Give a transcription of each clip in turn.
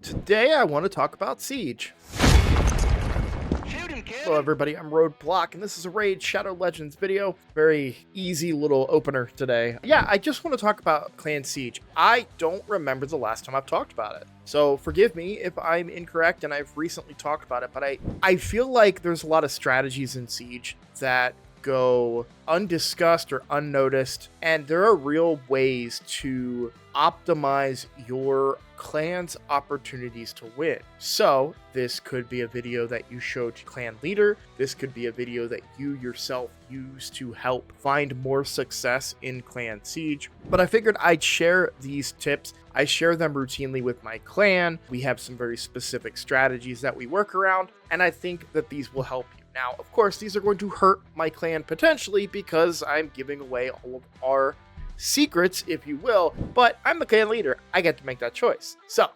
Today I want to talk about Siege. Shoot him, kid! Hello everybody, I'm Roadblock, and this is a Raid Shadow Legends video. Very easy little opener today. Yeah, I just want to talk about Clan Siege. I don't remember the last time I've talked about it. So forgive me if I'm incorrect and I've recently talked about it, but I feel like there's a lot of strategies in Siege that go undiscussed or unnoticed, and there are real ways to optimize your clan's opportunities to win. So this could be a video that you show to clan leader. This could be a video that you yourself use to help find more success in Clan Siege. But I figured I'd share these tips. I share them routinely with my clan. We have some very specific strategies that we work around, and I think that these will help you. Now, of course, these are going to hurt my clan potentially because I'm giving away all of our secrets, if you will, but I'm the clan leader. I get to make that choice. So,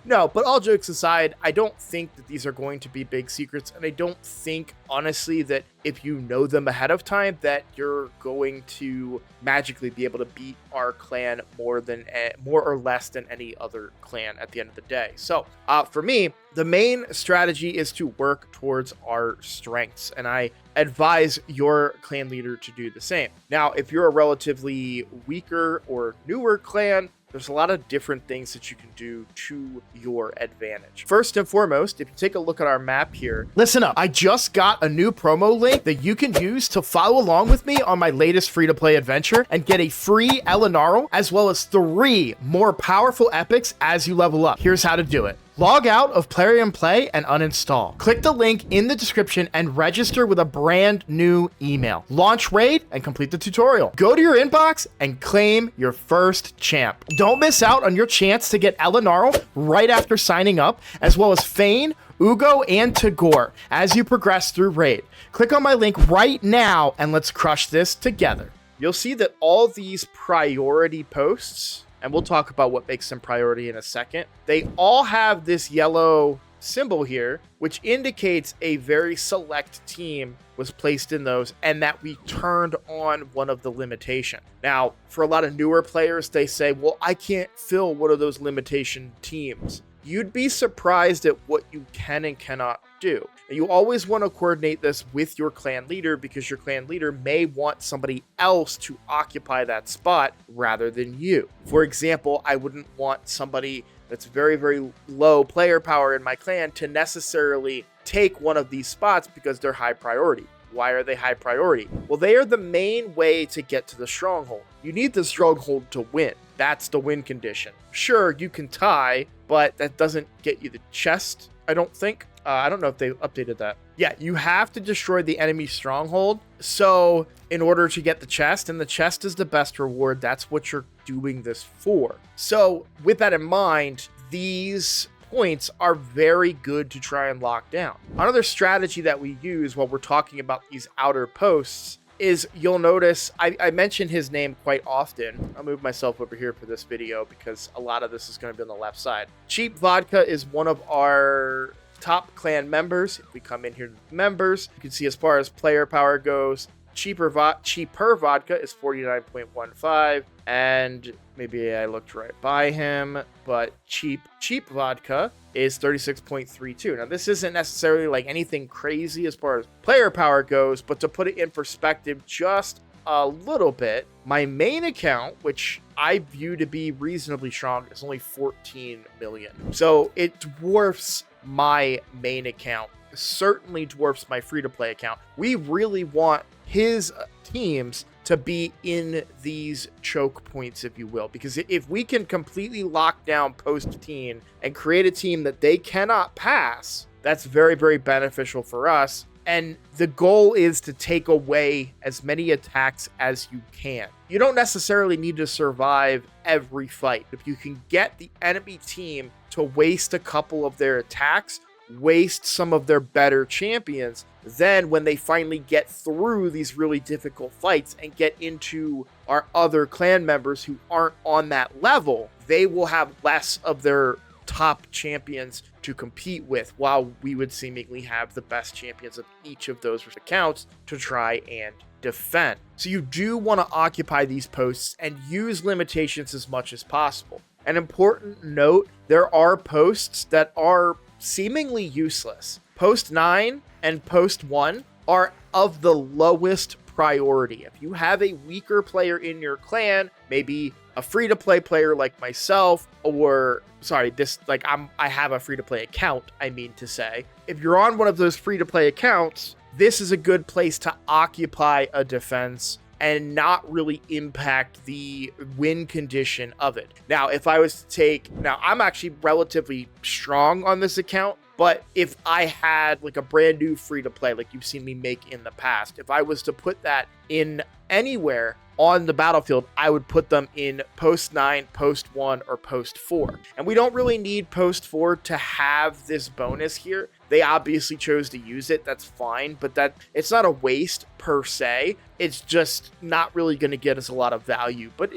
no, but all jokes aside, I don't think that these are going to be big secrets, and I don't think, honestly, that if you know them ahead of time, that you're going to magically be able to beat our clan more or less than any other clan at the end of the day. So, for me, the main strategy is to work towards our strengths, and I advise your clan leader to do the same. Now, if you're a relatively weaker or newer clan, there's a lot of different things that you can do to your advantage. First and foremost, if you take a look at our map here, listen up. I just got a new promo link that you can use to follow along with me on my latest free-to-play adventure and get a free Elenaril, as well as 3 more powerful epics as you level up. Here's how to do it. Log out of Play and Play and uninstall. Click the link in the description and register with a brand new email. Launch Raid and complete the tutorial. Go to your inbox and claim your first champ. Don't miss out on your chance to get Elenaril right after signing up, as well as Fayne, Uugo, and Tagoar as you progress through Raid. Click on my link right now and let's crush this together. You'll see that all these priority posts, and we'll talk about what makes them priority in a second, they all have this yellow symbol here, which indicates a very select team was placed in those and that we turned on one of the limitation. Now, for a lot of newer players, they say, well, I can't fill one of those limitation teams. You'd be surprised at what you can and cannot do. You always want to coordinate this with your clan leader because your clan leader may want somebody else to occupy that spot rather than you. For example, I wouldn't want somebody that's very, very low player power in my clan to necessarily take one of these spots because they're high priority. Why are they high priority? Well, they are the main way to get to the stronghold. You need the stronghold to win. That's the win condition. Sure, you can tie, but that doesn't get you the chest, I don't think. I don't know if they updated that. Yeah, you have to destroy the enemy stronghold. So in order to get the chest, and the chest is the best reward, that's what you're doing this for. So with that in mind, these points are very good to try and lock down. Another strategy that we use while we're talking about these outer posts is, you'll notice I mention his name quite often. I'll move myself over here for this video because a lot of this is going to be on the left side. Cheap Vodka is one of our top clan members. If we come in here to members, you can see as far as player power goes, cheaper vodka is 49.15, and maybe I looked right by him, but cheap vodka is 36.32. Now, this isn't necessarily like anything crazy as far as player power goes, but to put it in perspective just a little bit, my main account, which I view to be reasonably strong, is only 14 million. So it dwarfs my main account, certainly dwarfs my free-to-play account. We really want his teams to be in these choke points, if you will, because if we can completely lock down post-teen and create a team that they cannot pass, that's very, very beneficial for us. And the goal is to take away as many attacks as you can. You don't necessarily need to survive every fight. If you can get the enemy team to waste a couple of their attacks, waste some of their better champions, then when they finally get through these really difficult fights and get into our other clan members who aren't on that level, they will have less of their top champions to compete with, while we would seemingly have the best champions of each of those accounts to try and defend. So you do want to occupy these posts and use limitations as much as possible. An important note, there are posts that are seemingly useless. Post 9 and post 1 are of the lowest priority. If you have a weaker player in your clan, maybe a free-to-play player like myself, or I have a free-to-play account, I mean to say. If you're on one of those free-to-play accounts, this is a good place to occupy a defense and not really impact the win condition of it. Now, if I was to I'm actually relatively strong on this account, but if I had like a brand new free to play, like you've seen me make in the past, if I was to put that in anywhere on the battlefield, I would put them in post 9, post 1, or post 4. And we don't really need post 4 to have this bonus here. They obviously chose to use it. That's fine, but it's not a waste per se. It's just not really going to get us a lot of value. But,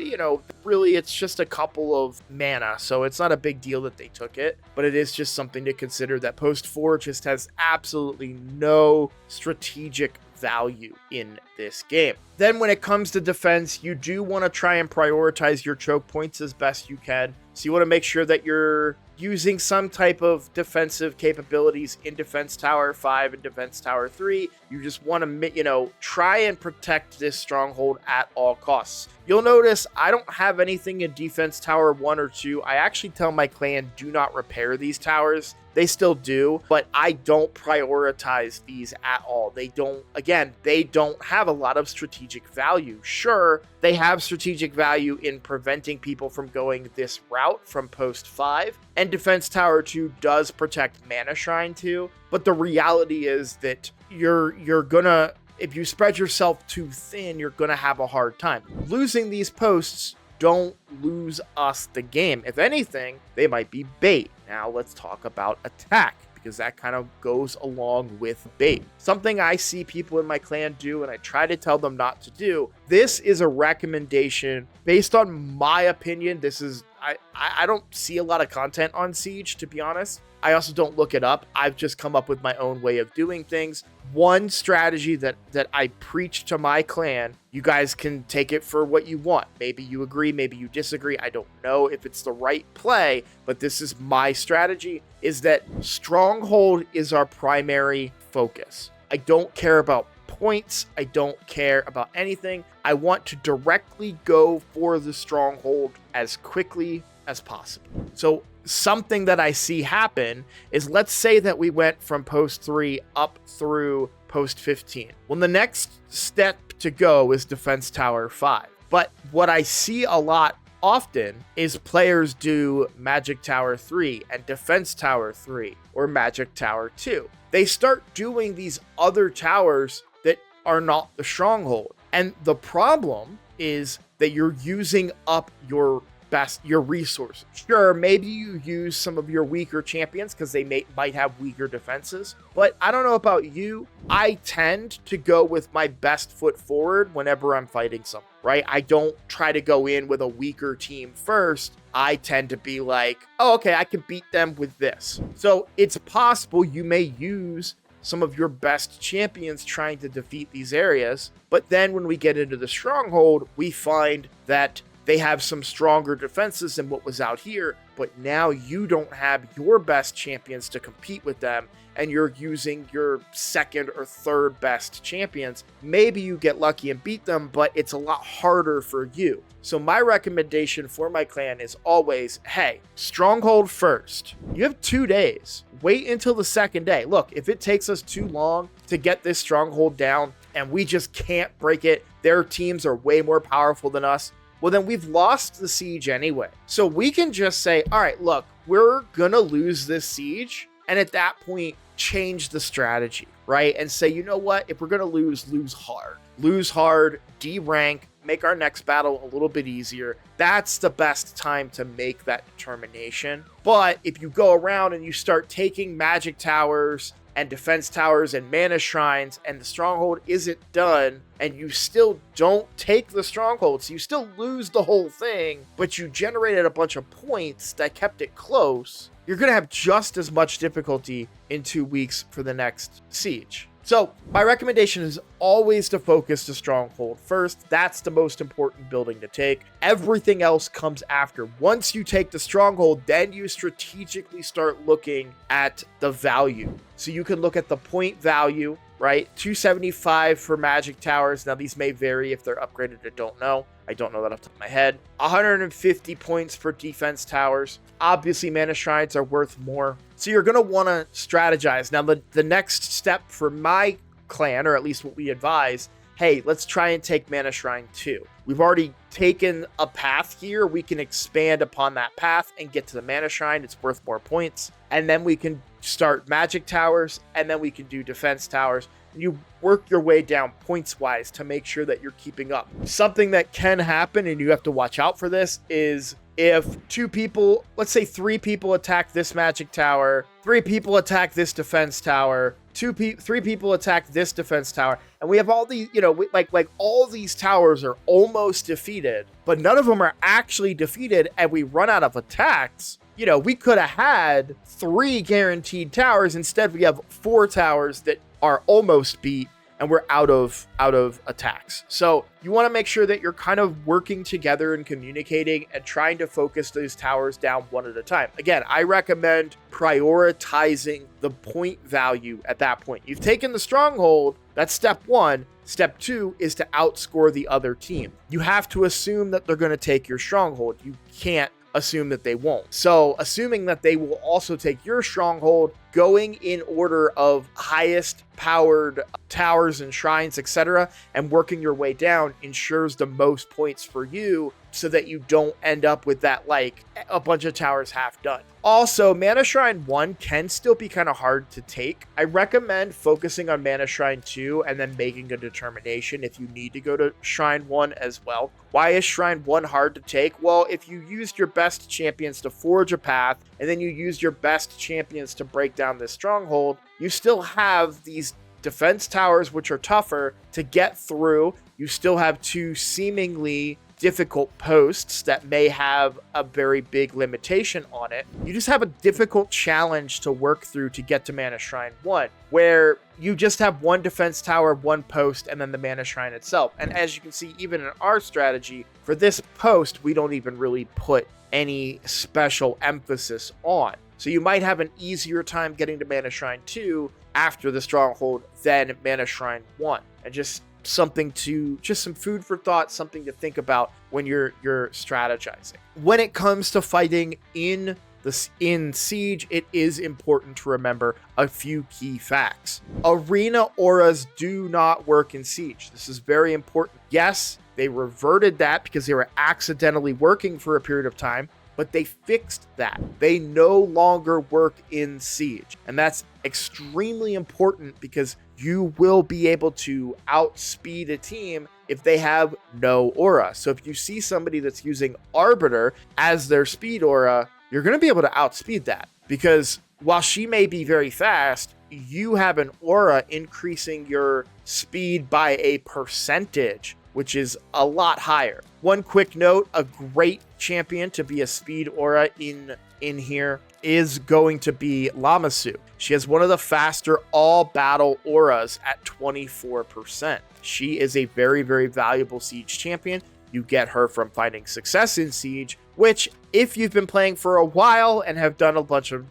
really, it's just a couple of mana, so it's not a big deal that they took it. But it is just something to consider that post 4 just has absolutely no strategic value in this game. Then when it comes to defense, you do want to try and prioritize your choke points as best you can. So you want to make sure that you're using some type of defensive capabilities in Defense Tower 5 and Defense Tower 3. You just want to, try and protect this stronghold at all costs. You'll notice I don't have anything in Defense Tower 1 or 2. I actually tell my clan do not repair these towers. They still do, but I don't prioritize these at all. They don't have a lot of strategic value. Sure, they have strategic value in preventing people from going this route from post 5, and Defense Tower 2 does protect Mana Shrine 2, but the reality is that you're gonna, if you spread yourself too thin, you're gonna have a hard time. Losing these posts don't lose us the game. If anything, they might be bait. Now let's talk about attack, because that kind of goes along with bait. Something I see people in my clan do, and I try to tell them not to do. This is a recommendation based on my opinion. I don't see a lot of content on Siege, to be honest. I also don't look it up. I've just come up with my own way of doing things. One strategy that I preach to my clan, you guys can take it for what you want. Maybe you agree, maybe you disagree. I don't know if it's the right play, but this is my strategy, is that Stronghold is our primary focus. I don't care about points. I don't care about anything. I want to directly go for the Stronghold as quickly as possible. So something that I see happen is, let's say that we went from post 3 up through post 15. Well, the next step to go is Defense Tower 5. But what I see a lot often is players do Magic Tower 3 and Defense Tower 3 or Magic Tower 2. They start doing these other towers that are not the Stronghold. And the problem is that you're using up your resources. Sure, maybe you use some of your weaker champions because they might have weaker defenses, but I don't know about you. I tend to go with my best foot forward whenever I'm fighting someone, right? I don't try to go in with a weaker team first. I tend to be like, oh, okay, I can beat them with this. So it's possible you may use some of your best champions trying to defeat these areas, but then when we get into the Stronghold, we find that they have some stronger defenses than what was out here, but now you don't have your best champions to compete with them, and you're using your second or third best champions. Maybe you get lucky and beat them, but it's a lot harder for you. So my recommendation for my clan is always, hey, Stronghold first. You have 2 days. Wait until the second day. Look, if it takes us too long to get this Stronghold down and we just can't break it, their teams are way more powerful than us, well, then we've lost the siege anyway. So we can just say, all right, look, we're gonna lose this siege. And at that point, change the strategy, right? And say, you know what? If we're gonna lose hard. Lose hard, D-rank, make our next battle a little bit easier. That's the best time to make that determination. But if you go around and you start taking magic towers and defense towers and mana shrines, and the Stronghold isn't done, and you still don't take the Stronghold, so you still lose the whole thing, but you generated a bunch of points that kept it close, you're going to have just as much difficulty in 2 weeks for the next siege. So my recommendation is always to focus the stronghold first. That's the most important building to take. Everything else comes after. Once you take the stronghold, then you strategically start looking at the value. So you can look at the point value, right? 275 for magic towers. Now these may vary if they're upgraded. I don't know that off the top of my head. 150 points for defense towers. Obviously, mana shrines are worth more. So you're going to want to strategize. Now, the next step for my clan, or at least what we advise, hey, let's try and take mana shrine 2. We've already taken a path here. We can expand upon that path and get to the mana shrine. It's worth more points. And then we can start magic towers, and then we can do defense towers. You work your way down points-wise to make sure that you're keeping up. Something that can happen, and you have to watch out for this, is if 2 people, let's say 3 people attack this magic tower, 3 people attack this defense tower, 3 people attack this defense tower, and we have all these, like all these towers are almost defeated, but none of them are actually defeated, and we run out of attacks. We could have had 3 guaranteed towers. Instead, we have 4 towers that are almost beat, and we're out of attacks. So you want to make sure that you're kind of working together and communicating and trying to focus those towers down one at a time. Again, I recommend prioritizing the point value at that point. You've taken the stronghold. That's step 1. Step 2 is to outscore the other team. You have to assume that they're going to take your stronghold. You can't assume that they won't. So assuming that they will also take your stronghold, going in order of highest powered towers and shrines, etc., and working your way down ensures the most points for you so that you don't end up with that, like, a bunch of towers half done. Also, Mana Shrine 1 can still be kind of hard to take. I recommend focusing on Mana Shrine 2 and then making a determination if you need to go to Shrine 1 as well. Why is Shrine 1 hard to take? Well, if you used your best champions to forge a path, and then you use your best champions to break down this stronghold, you still have these defense towers which are tougher to get through. You still have 2 seemingly difficult posts that may have a very big limitation on it. You just have a difficult challenge to work through to get to Mana Shrine 1, where you just have 1 defense tower, 1 post, and then the Mana Shrine itself. And as you can see, even in our strategy, for this post, we don't even really put any special emphasis on. So you might have an easier time getting to Mana Shrine 2 after the stronghold than Mana Shrine 1. And just some food for thought, something to think about when you're strategizing. When it comes to fighting in Siege, it is important to remember a few key facts. Arena auras do not work in Siege. This is very important. Yes, they reverted that because they were accidentally working for a period of time, but they fixed that. They no longer work in Siege. And that's extremely important because you will be able to outspeed a team if they have no aura. So if you see somebody that's using Arbiter as their speed aura, you're going to be able to outspeed that, because while she may be very fast, you have an aura increasing your speed by a percentage, which is a lot higher. One quick note, a great champion to be a speed aura in here is going to be Lamassu. She has one of the faster all battle auras at 24%. She is a very, very valuable Siege champion. You get her from finding success in Siege, which if you've been playing for a while and have done a bunch of,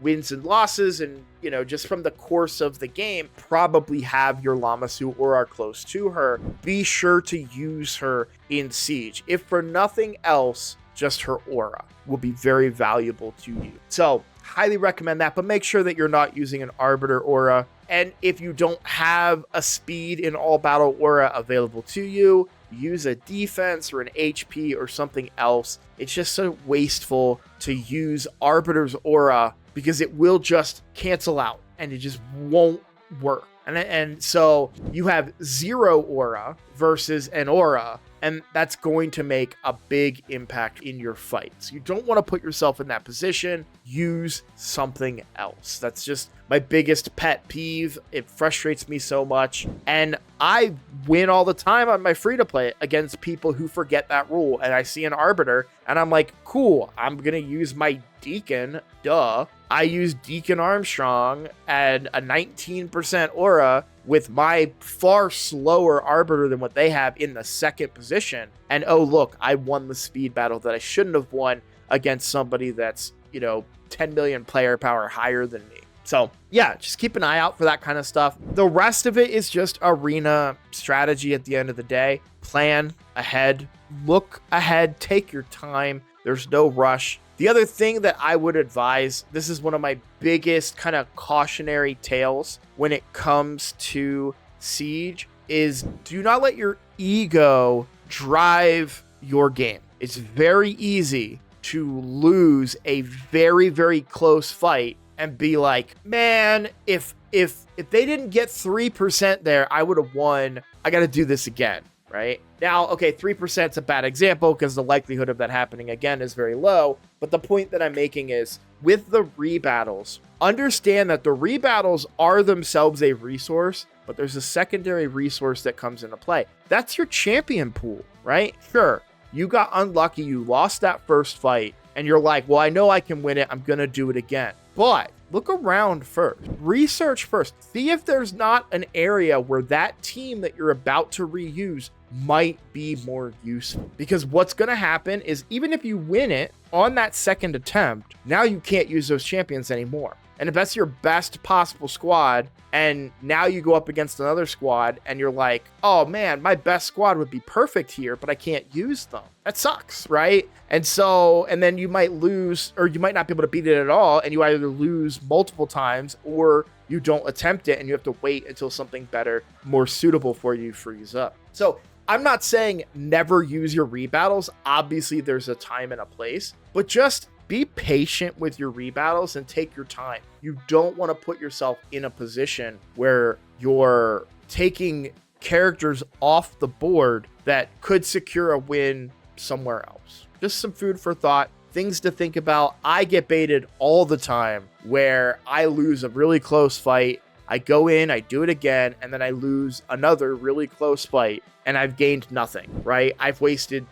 wins and losses and, just from the course of the game, probably have your Lamassu aura close to her. Be sure to use her in Siege. If for nothing else, just her aura will be very valuable to you. So highly recommend that, but make sure that you're not using an Arbiter aura. And if you don't have a speed in all battle aura available to you, use a defense or an HP or something else. It's just so wasteful to use Arbiter's aura because it will just cancel out and it just won't work. And so you have 0 aura versus an aura. and that's going to make a big impact in your fights. You don't want to put yourself in that position. Use something else. That's just my biggest pet peeve. It frustrates me so much, and I win all the time on my free-to-play against people who forget that rule, and I see an Arbiter, and I'm like, cool, I'm gonna use my Deacon, duh. I use Deacon Armstrong and a 19% aura with my far slower Arbiter than what they have in the second position. And oh, look, I won the speed battle that I shouldn't have won against somebody that's, 10 million player power higher than me. So yeah, just keep an eye out for that kind of stuff. The rest of it is just arena strategy at the end of the day. Plan ahead, look ahead, take your time. There's no rush. The other thing that I would advise, this is one of my biggest kind of cautionary tales when it comes to Siege, is do not let your ego drive your game. It's very easy to lose a very, very close fight and be like, man, if they didn't get 3% there, I would have won. I got to do this again. Right now, okay, 3% is a bad example because the likelihood of that happening again is very low. But the point that I'm making is with the rebattles, understand that the rebattles are themselves a resource, but there's a secondary resource that comes into play. That's your champion pool, right? Sure, you got unlucky, you lost that first fight, and you're like, well, I know I can win it, I'm gonna do it again. But look around first, research first, see if there's not an area where that team that you're about to reuse might be more useful. Because what's going to happen is even if you win it on that second attempt, now you can't use those champions anymore. And if that's your best possible squad, and now you go up against another squad and you're like, oh man, my best squad would be perfect here, but I can't use them. That sucks, right? And then you might lose, or you might not be able to beat it at all, and you either lose multiple times or you don't attempt it and you have to wait until something better, more suitable for you frees up. So I'm not saying never use your rebattles. Obviously, there's a time and a place, but just be patient with your rebattles and take your time. You don't want to put yourself in a position where you're taking characters off the board that could secure a win somewhere else. Just some food for thought, things to think about. I get baited all the time where I lose a really close fight. I go in, I do it again, and then I lose another really close fight, and I've gained nothing, right? I've wasted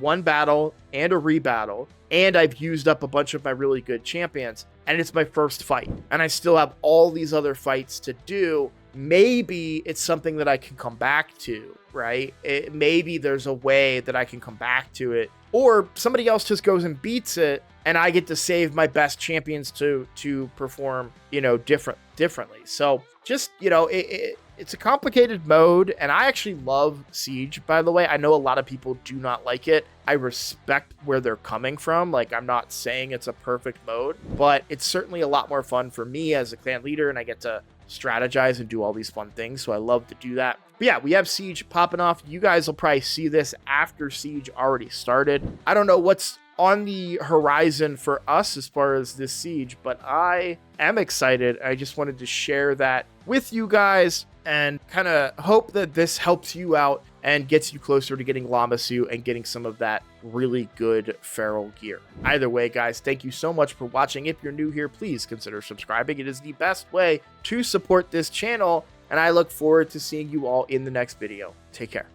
one battle and a rebattle, and I've used up a bunch of my really good champions, and it's my first fight, and I still have all these other fights to do. Maybe it's something that I can come back to, right? Maybe there's a way that I can come back to it, or somebody else just goes and beats it, and I get to save my best champions to perform, differently. So just, it's a complicated mode, and I actually love Siege, by the way. I know a lot of people do not like it. I respect where they're coming from. Like, I'm not saying it's a perfect mode, but it's certainly a lot more fun for me as a clan leader, and I get to strategize and do all these fun things, so I love to do that. But yeah, we have Siege popping off. You guys will probably see this after Siege already started. I don't know what's on the horizon for us as far as this Siege, but I am excited. I just wanted to share that with you guys and kind of hope that this helps you out and gets you closer to getting Llamasu and getting some of that really good feral gear. Either way, guys, thank you so much for watching. If you're new here, please consider subscribing. It is the best way to support this channel, and I look forward to seeing you all in the next video. Take care.